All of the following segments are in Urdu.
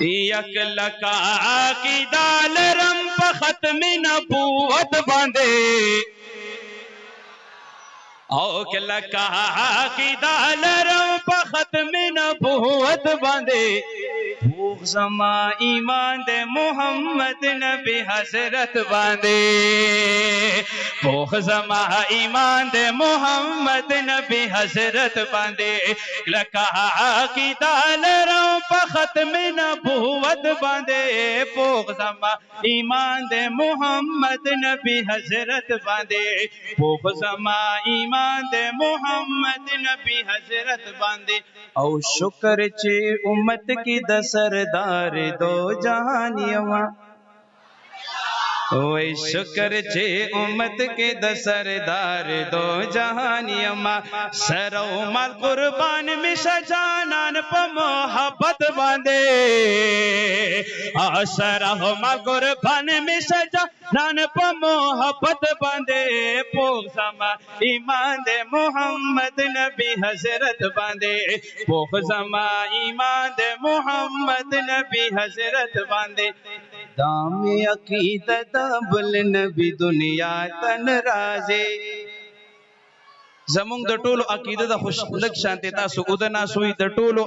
یک لکا کی دالرم پا ختم نبوت باندے او لکا کی دالرم پا ختم نبوت باندے بوغ زما ایمان دے محمد نبی حضرت باندے بوغ زما ایمان دے محمد نبی حضرت باندے لکا کی دالرم پا ختم نبوت باندے بوغ زما ایمان دے محمد نبی حضرت باندے بوغ زما ایمان دے محمد نبی حضرت باندے او شکر چے امت کی د سردار دو جہان یما اوے شکر چے امت کے د سردار دو جہان یما سرو مال قربان میں شجانان پا محبت باندے سرو مال قربان میں شجانان پا محبت باندے پوغ زما ایمان دے محمد نبی حضرت باندے پوغ زما ایمان دے محمد نبی حضرت باندے دامی عقیدت بل نبی دنیا تن رازے زمونږ د ټولو عقیده د خوش لک شانتی تاسو ودنا سوی د ټولو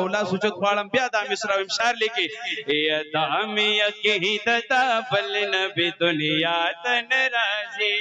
اولا سوچت غواړم بیا د مصرا امشار لیکي یا دامی عقیدت بل نبی دنیا تن رازے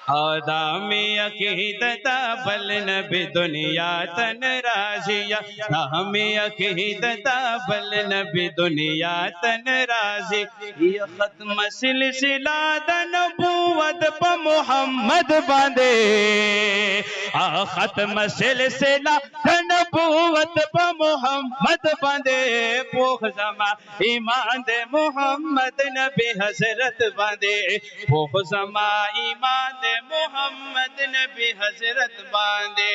آدمی عقیدت بل نبی دنیا تن رازی آدمی عقیدت بل نبی دنیا تن رازی یہ ختم سلسلہ د نبوت پا محمد باندے ختم سلسلہ د نبوت پا محمد باندے پوخ زما ایمان دے محمد نبی حضرت باندے پوخ زما ایمان دے محمد نبی حضرت باندے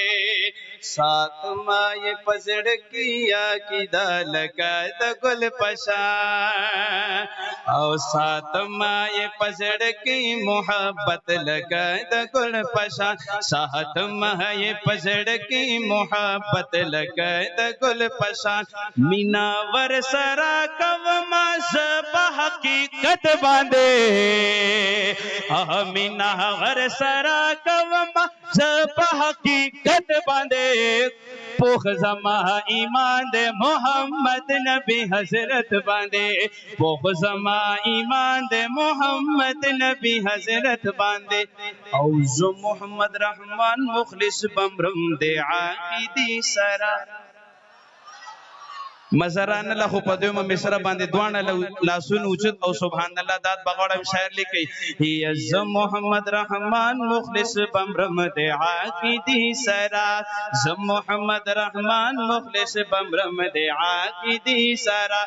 سات ماہ پزڑ کیا کی دالکا دا گل پشان او سات ماہ پزڑ کی محبت لگا دا گل پشان سات ماہ پزڑ کی محبت لگا دا گل پشان مینا ور سرا کوما زبا حقیقت باندے مینا ور سرا کوما زبا حقیقت باندے پوخ زما ایمان دے محمد نبی حضرت باندے پوخ زما ایمان دے محمد نبی حضرت باندے اوزو محمد رحمان مخلص بمرم دے عاقدی سرا مزران اللہ خو پدیوم مصر باندے دوانا لاسون اوچت او سبحان اللہ داد بغوڑا شاعر لکی یز محمد رحمان مخلص بمرم دے عاقدی سرا زم محمد رحمان مخلص بمرم دے عاقدی سرا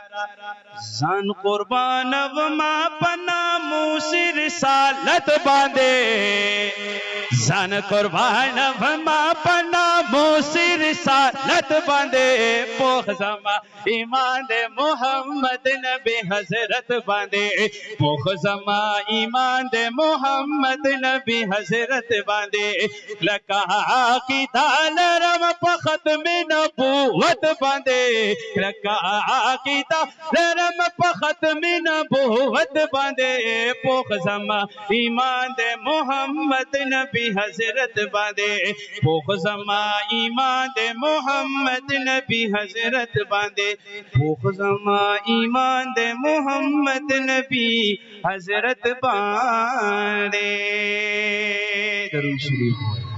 زان قربان وما پنا موسی رسالت باندے زان قربان وما پنا موسی رسالت باندے پوخ زما ایمان دے محمد نبی حضرت باندے پوخ زما ایمان دے محمد نبی حضرت باندے لکا کی دالرم پا ختم نبوت باندے لکا کی دالرم پا ختم نبوت باندے پوخ زما ایمان دے محمد نبی حضرت باندے پوخ زما ایمان دے محمد نبی حضرت باندے پوخ زما ایمان دے محمد نبی حضرت باندے درود شریف